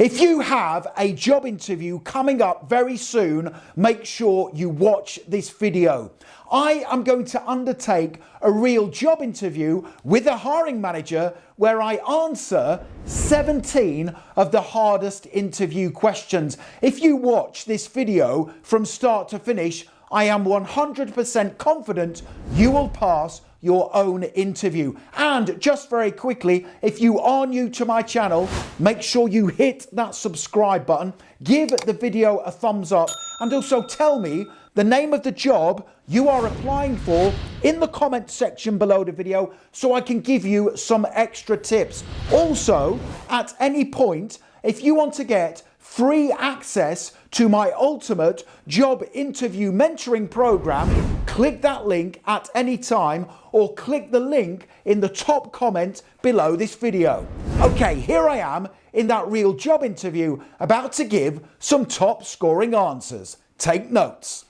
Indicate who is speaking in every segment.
Speaker 1: If you have a job interview coming up very soon, make sure you watch this video. I am going to undertake a real job interview with a hiring manager where I answer 17 of the hardest interview questions. If you watch this video from start to finish, I am 100% confident you will pass your own interview. And just very quickly, if you are new to my channel, make sure you hit that subscribe button, give the video a thumbs up, and also tell me the name of the job you are applying for in the comment section below the video so I can give you some extra tips. Also, at any point, if you want to get free access to my ultimate job interview mentoring program, click that link at any time or click the link in the top comment below this video. Okay, here I am in that real job interview about to give some top scoring answers. Take notes.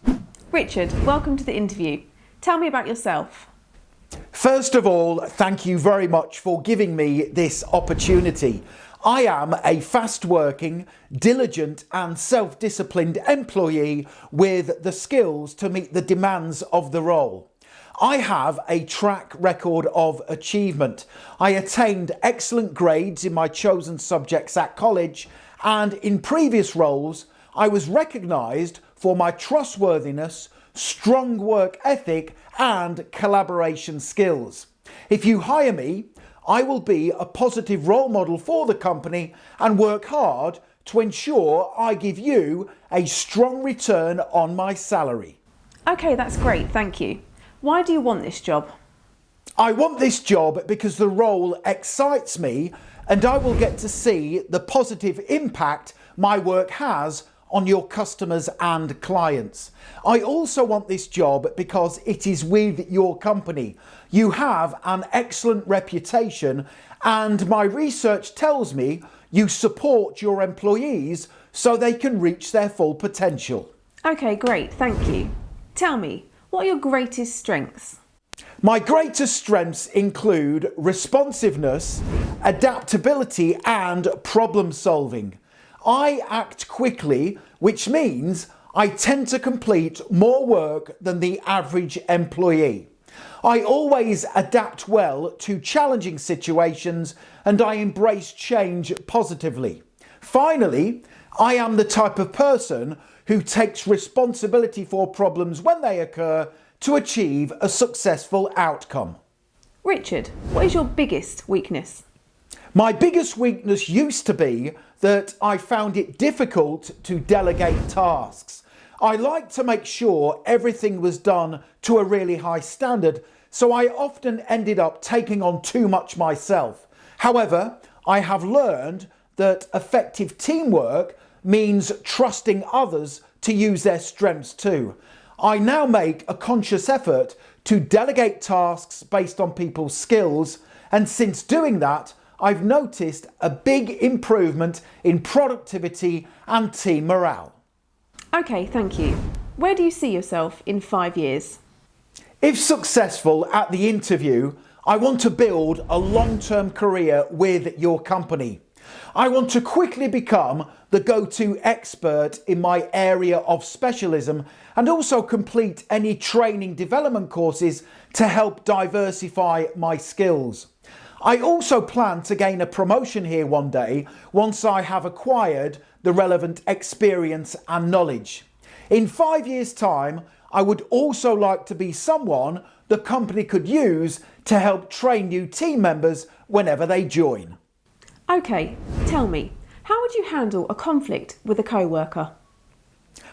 Speaker 2: Richard, welcome to the interview. Tell me about yourself.
Speaker 1: First of all, thank you very much for giving me this opportunity. I am a fast-working, diligent and self-disciplined employee with the skills to meet the demands of the role. I have a track record of achievement. I attained excellent grades in my chosen subjects at college, and in previous roles, I was recognised for my trustworthiness, strong work ethic and collaboration skills. If you hire me, I will be a positive role model for the company and work hard to ensure I give you a strong return on my salary.
Speaker 2: Okay, that's great, thank you. Why do you want this job?
Speaker 1: I want this job because the role excites me and I will get to see the positive impact my work has on your customers and clients. I also want this job because it is with your company. You have an excellent reputation and my research tells me you support your employees so they can reach their full potential.
Speaker 2: Okay, great, thank you. Tell me, what are your greatest strengths?
Speaker 1: My greatest strengths include responsiveness, adaptability and problem solving. I act quickly, which means I tend to complete more work than the average employee. I always adapt well to challenging situations and I embrace change positively. Finally, I am the type of person who takes responsibility for problems when they occur to achieve a successful outcome.
Speaker 2: Richard, what is your biggest weakness?
Speaker 1: My biggest weakness used to be that I found it difficult to delegate tasks. I like to make sure everything was done to a really high standard, so I often ended up taking on too much myself. However, I have learned that effective teamwork means trusting others to use their strengths too. I now make a conscious effort to delegate tasks based on people's skills, and since doing that, I've noticed a big improvement in productivity and team morale.
Speaker 2: Okay, thank you. Where do you see yourself in 5 years?
Speaker 1: If successful at the interview, I want to build a long-term career with your company. I want to quickly become the go-to expert in my area of specialism and also complete any training development courses to help diversify my skills. I also plan to gain a promotion here one day once I have acquired the relevant experience and knowledge. In 5 years' time, I would also like to be someone the company could use to help train new team members whenever they join.
Speaker 2: Okay, tell me, how would you handle a conflict with a co-worker?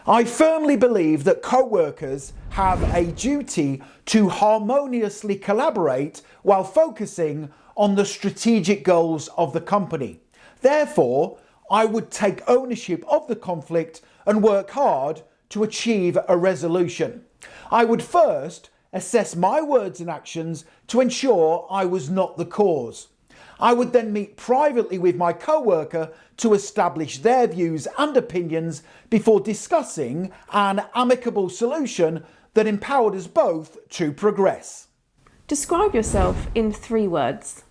Speaker 1: I firmly believe that co-workers have a duty to harmoniously collaborate while focusing on the strategic goals of the company. Therefore, I would take ownership of the conflict and work hard to achieve a resolution. I would first assess my words and actions to ensure I was not the cause. I would then meet privately with my co-worker to establish their views and opinions before discussing an amicable solution that empowered us both to progress.
Speaker 2: Describe yourself in 3 words.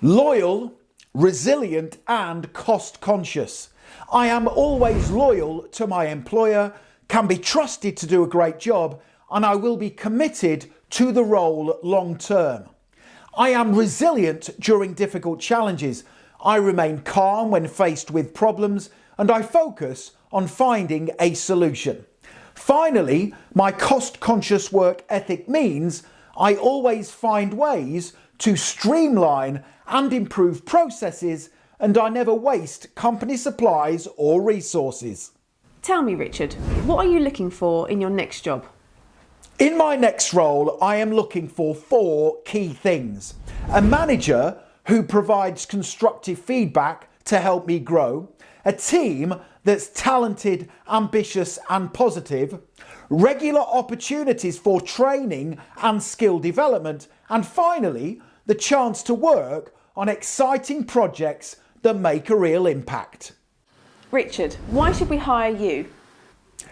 Speaker 1: Loyal, resilient and cost conscious. I am always loyal to my employer, can be trusted to do a great job, and I will be committed to the role long term. I am resilient during difficult challenges. I remain calm when faced with problems, and I focus on finding a solution. Finally, my cost-conscious work ethic means I always find ways to streamline and improve processes, and I never waste company supplies or resources.
Speaker 2: Tell me, Richard, what are you looking for in your next job?
Speaker 1: In my next role, I am looking for 4 key things. A manager who provides constructive feedback to help me grow, a team that's talented, ambitious and positive, regular opportunities for training and skill development, and finally, the chance to work on exciting projects that make a real impact.
Speaker 2: Richard, why should we hire you?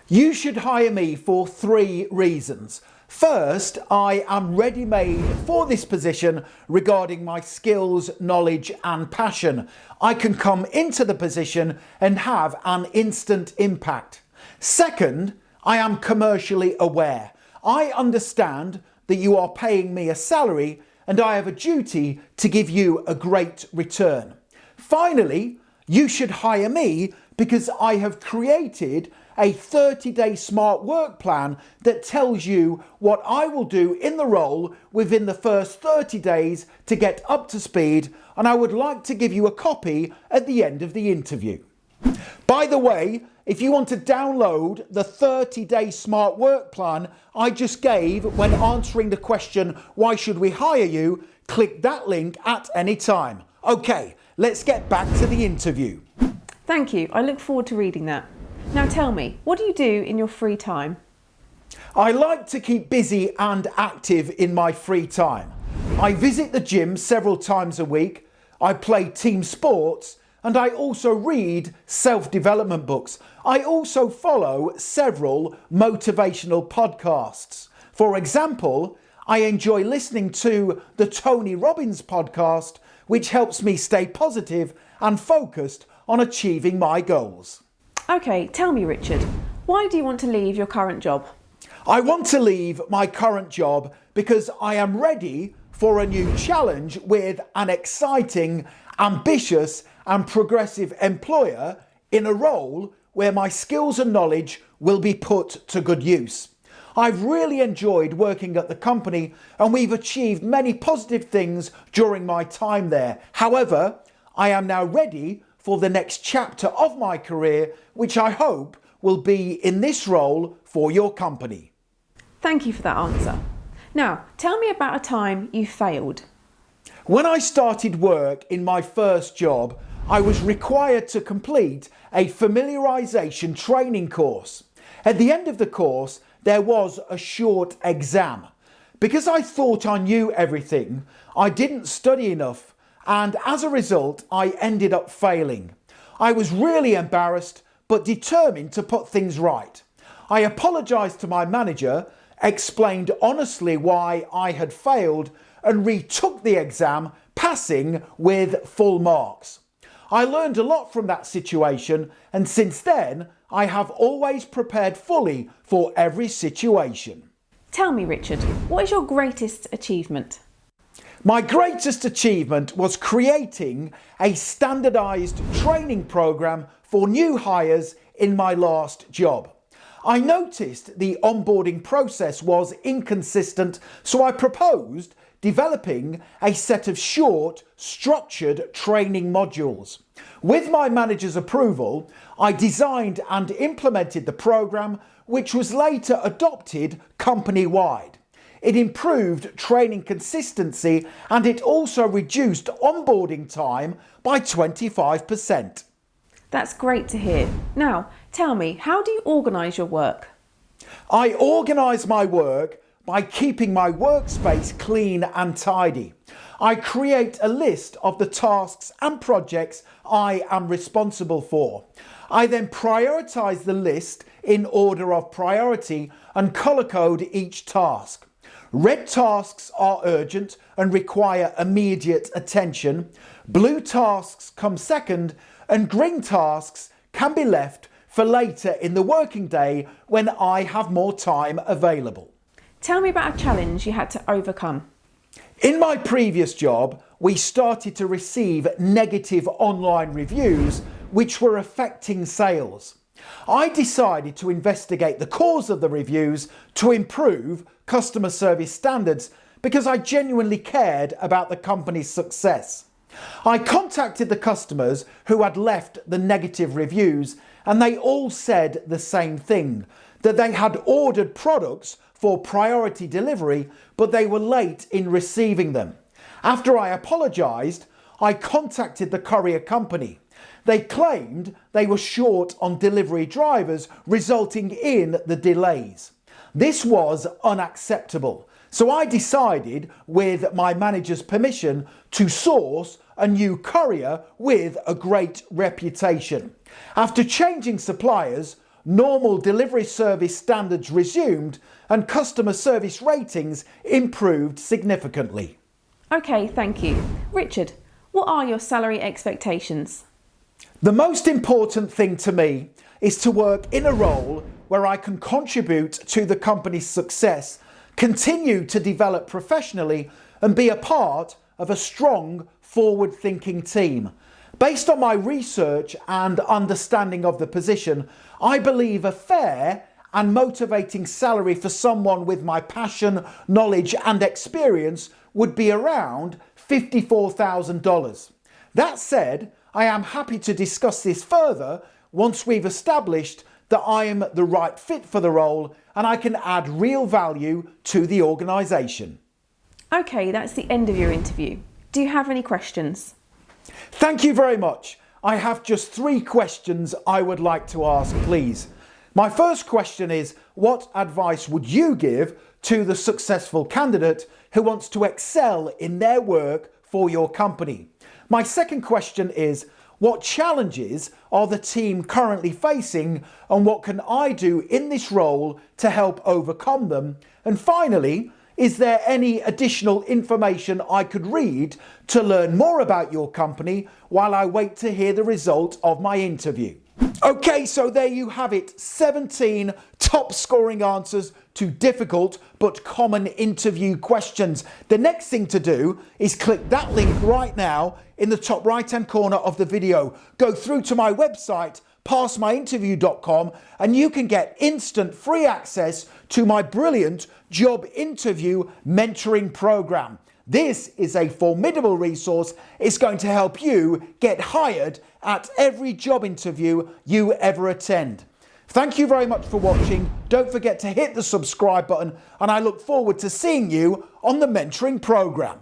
Speaker 1: You should hire me for 3 reasons. First, I am ready-made for this position regarding my skills, knowledge and passion. I can come into the position and have an instant impact. Second, I am commercially aware. I understand that you are paying me a salary and I have a duty to give you a great return. Finally, you should hire me because I have created a 30-day smart work plan that tells you what I will do in the role within the first 30 days to get up to speed, and I would like to give you a copy at the end of the interview. By the way, if you want to download the 30-day smart work plan I just gave when answering the question, why should we hire you? Click that link at any time. Okay, let's get back to the interview.
Speaker 2: Thank you. I look forward to reading that. Now tell me, what do you do in your free time?
Speaker 1: I like to keep busy and active in my free time. I visit the gym several times a week, I play team sports, and I also read self-development books. I also follow several motivational podcasts. For example, I enjoy listening to the Tony Robbins podcast, which helps me stay positive and focused on achieving my goals.
Speaker 2: Okay, tell me, Richard, why do you want to leave your current job?
Speaker 1: I want to leave my current job because I am ready for a new challenge with an exciting, ambitious and progressive employer in a role where my skills and knowledge will be put to good use. I've really enjoyed working at the company and we've achieved many positive things during my time there. However, I am now ready for the next chapter of my career, which I hope will be in this role for your company.
Speaker 2: Thank you for that answer. Now, tell me about a time you failed.
Speaker 1: When I started work in my first job, I was required to complete a familiarisation training course. At the end of the course, there was a short exam. Because I thought I knew everything, I didn't study enough, and as a result, I ended up failing. I was really embarrassed, but determined to put things right. I apologised to my manager, explained honestly why I had failed, and retook the exam, passing with full marks. I learned a lot from that situation, and since then, I have always prepared fully for every situation.
Speaker 2: Tell me, Richard, what is your greatest achievement?
Speaker 1: My greatest achievement was creating a standardised training programme for new hires in my last job. I noticed the onboarding process was inconsistent, so I proposed developing a set of short, structured training modules. With my manager's approval, I designed and implemented the programme, which was later adopted company-wide. It improved training consistency and it also reduced onboarding time by 25%.
Speaker 2: That's great to hear. Now, tell me, how do you organise your work?
Speaker 1: I organise my work by keeping my workspace clean and tidy. I create a list of the tasks and projects I am responsible for. I then prioritise the list in order of priority and colour code each task. Red tasks are urgent and require immediate attention. Blue tasks come second and green tasks can be left for later in the working day when I have more time available.
Speaker 2: Tell me about a challenge you had to overcome.
Speaker 1: In my previous job, we started to receive negative online reviews which were affecting sales. I decided to investigate the cause of the reviews to improve customer service standards because I genuinely cared about the company's success. I contacted the customers who had left the negative reviews, and they all said the same thing, that they had ordered products for priority delivery, but they were late in receiving them. After I apologised, I contacted the courier company. They claimed they were short on delivery drivers, resulting in the delays. This was unacceptable, so I decided, with my manager's permission, to source a new courier with a great reputation. After changing suppliers, normal delivery service standards resumed and customer service ratings improved significantly.
Speaker 2: Okay, thank you. Richard, what are your salary expectations?
Speaker 1: The most important thing to me is to work in a role where I can contribute to the company's success, continue to develop professionally, and be a part of a strong, forward-thinking team. Based on my research and understanding of the position, I believe a fair and motivating salary for someone with my passion, knowledge, and experience would be around $54,000. That said, I am happy to discuss this further once we've established that I am the right fit for the role and I can add real value to the organisation.
Speaker 2: Okay, that's the end of your interview. Do you have any questions?
Speaker 1: Thank you very much. I have just 3 questions I would like to ask, please. My first question is, what advice would you give to the successful candidate who wants to excel in their work for your company? My second question is, what challenges are the team currently facing and what can I do in this role to help overcome them? And finally, is there any additional information I could read to learn more about your company while I wait to hear the result of my interview? Okay, so there you have it. 17 top scoring answers to difficult but common interview questions. The next thing to do is click that link right now in the top right hand corner of the video. Go through to my website, passmyinterview.com, and you can get instant free access to my brilliant job interview mentoring program. This is a formidable resource. It's going to help you get hired at every job interview you ever attend. Thank you very much for watching. Don't forget to hit the subscribe button, and I look forward to seeing you on the mentoring program.